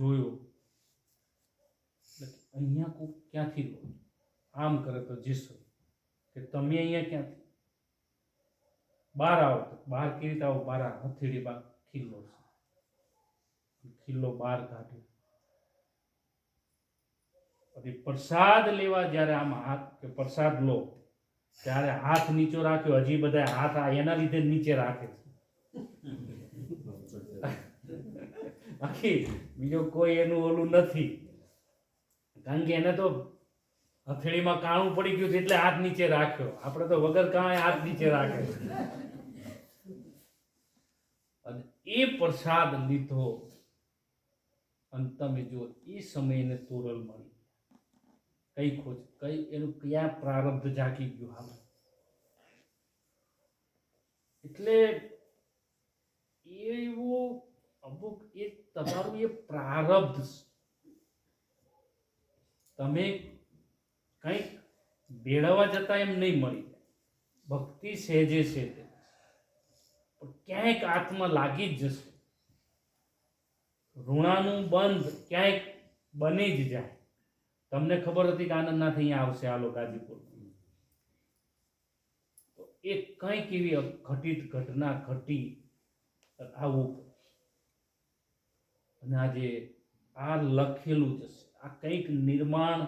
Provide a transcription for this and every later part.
જોયો એટલે અહીંયા કોઈ ક્યાંથી લો, આમ કરે તો જેસલ કે તમે અહીંયા ક્યાંથી બહાર આવો, તો બહાર કેવી રીતે આવો, બહાર હથેળી બહાર ખીલ્લો છે, ખીલ્લો બહાર કાઢ્યો. પછી પ્રસાદ લેવા જ્યારે આમ હાથ કે પ્રસાદ લો ત્યારે હાથ નીચો રાખ્યો, હજી બધા હાથ એના લીધે નીચે રાખે છે, બાકી બીજો કોઈ એનું ઓલું નથી, કારણ કે એને તો હથેળીમાં કાણું પડી ગયું છે એટલે હાથ નીચે રાખ્યો. આપણે તો વગર કાંઈ હાથ નીચે રાખે. અને એ પ્રસાદ લીધો અને તમે જો એ સમયને તોરલ મળી, કઈ ખોજ, કઈ એનું ક્યાં પ્રારબ્ધ જાગી ગયું હાલ. એટલે એવું અમુક એ તમારું એ પ્રારબ્ધ, તમે કંઈક બેળવા જતા એમ નહીં મળી જાય. ભક્તિ સહેજે છે તે પણ ક્યાંક આત્મા લાગી જ જશે, ઋણાનું બંધ ક્યાંક બની જ જાય. તમને ખબર હતી કે આનંદનાથ અહીંયા આવશે, આલો ગાજીપુર, તો એ કંઈક એવી ઘટિત ઘટના ઘટી આવું, અને આજે આ લખેલું જ હશે, આ કંઈક નિર્માણ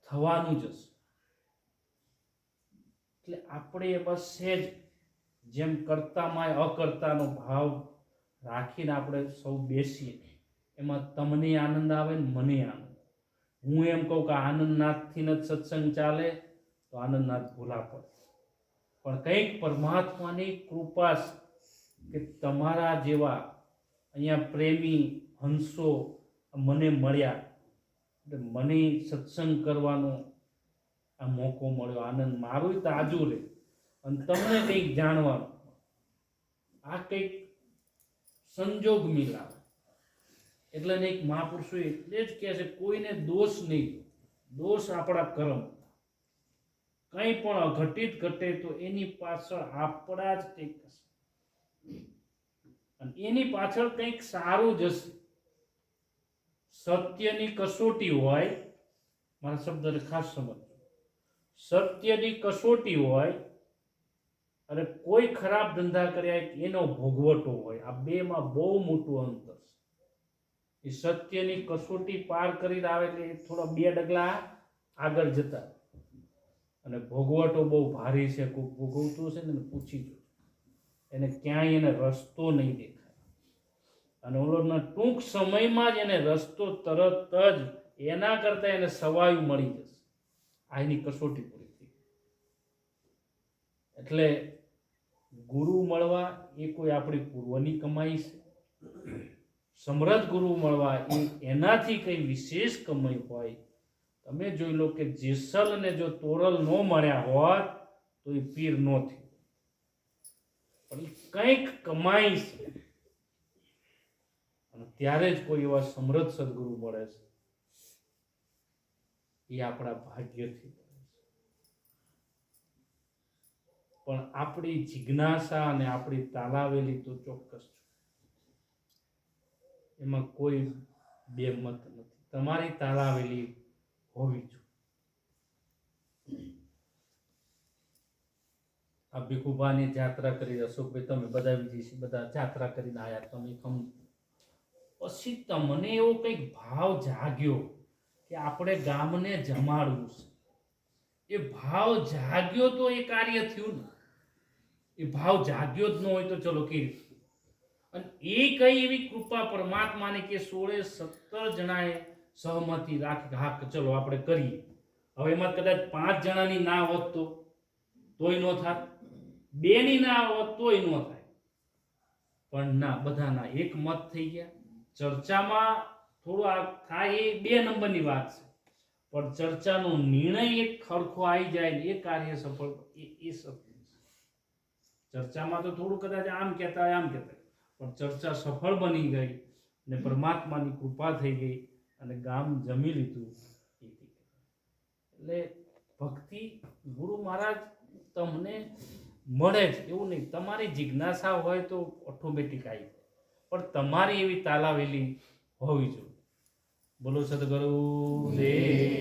થવાનું જ હશે. એટલે આપણે બસ સહેજ જેમ કર્તામાં અકર્તાનો ભાવ રાખીને આપણે સૌ બેસીએ, એમાં તમને આનંદ આવે ને મને આનંદ. હું એમ કહું કે આનંદનાથથી જ સત્સંગ ચાલે તો આનંદનાથ ભૂલા પડે, પણ કંઈક પરમાત્માની કૃપા કે તમારા જેવા અહીંયા પ્રેમી હંસો મને મળ્યા, એટલે મને સત્સંગ કરવાનો આ મોકો મળ્યો, આનંદ મારું તાજું રહે અને તમને કંઈક જાણવાનું. આ કંઈક સંજોગ મિલાવે. એટલે એક મહાપુરુષો એટલે જ કહે છે કોઈને દોષ નહીં, દોષ આપણા કર્મ. કંઈ પણ અઘટિત ઘટે તો એની પાછળ આપણા જ કંઈક હશે, અને એની પાછળ કંઈક સારું જ હશે. સત્યની કસોટી હોય, મારા શબ્દને ખાસ સમજો, સત્યની કસોટી હોય અને કોઈ ખરાબ ધંધા કર્યા એનો ભોગવટો હોય. આ બેમાં બહુ મોટું અંતર છે. એ સત્યની કસોટી પાર કરીને આવે એટલે થોડા બે ડગલા આગળ જતા, અને ભોગવટો બહુ ભારી છે. કોઈ ભોગવતું છે ને પૂછી જો, એને ક્યાંય એને રસ્તો નહીં દેખાય, અને ઓલોના ટૂંક સમયમાં જ એને રસ્તો તરત જ એના કરતા એને સવાયું મળી જશે. આ એની કસોટી પૂરી થઈ. એટલે ગુરુ મળવા એ કોઈ આપણી પૂર્વની કમાઈ છે, સમૃદ્ધ ગુરુ મળવા એ એનાથી કંઈ વિશેષ કમાઈ હોય. તમે જોઈ લો કે જેસલને જો તોરલ ન મળ્યા હોત તો એ પીર ન થયું, પણ એ કંઈક કમાઈ છે, અને ત્યારે જ કોઈ એવા સમૃદ્ધ સદગુરુ મળે છે. એ આપણા ભાગ્યથી મળે છે. પણ આપણી જિજ્ઞાસા અને આપણી તાલાવેલી તો ચોક્કસ છે, એમાં કોઈ બે મત નથી. તમારી તાલાવેલી હોવી જોઈએ. આ ભીખુભાની યાત્રા કરી, અશોકભાઈ તમે બધા વિજયસિંહ બધા યાત્રા કરીને આવ્યા, તમે પછી તમને એવો કંઈક ભાવ જાગ્યો કે આપણે ગામને જમાડવું છે. એ ભાવ જાગ્યો તો એ કાર્ય થયું ને. એ ભાવ જાગ્યો જ ન હોય તો ચલો કેવી. અને એ કઈ એવી કૃપા પરમાત્માની કે 16-17 જણાએ સહમતી રાખી કે હા ચલો આપણે કરીએ. હવે એમાં કદાચ 5 જણાની ના હોત તોય ન થાત, 2 ની ના હોત તોય ન થાય, પણ ના બધાના એક મત થઈ ગયા. ચર્ચામાં થોડું આ થાય એ 2 નંબરની વાત છે, પણ ચર્ચાનો નિર્ણય એક ખરખો આવી જાય એ કાર્ય સફળ. એ સફળ. ચર્ચામાં તો થોડું કદાચ આમ કહેતા હોય આમ કહેતા, પણ ચર્ચા સફળ બની ગઈ અને પરમાત્માની કૃપા થઈ ગઈ અને ગામ જમી લીધું. એટલે ભક્તિ ગુરુ મહારાજ તમને મળે જ એવું નહીં. તમારી જિજ્ઞાસા હોય તો ઓટોમેટિક આવી જાય, પણ તમારી એવી તાલાવેલી હોવી જોઈએ. બોલો સદગુરુ દેવ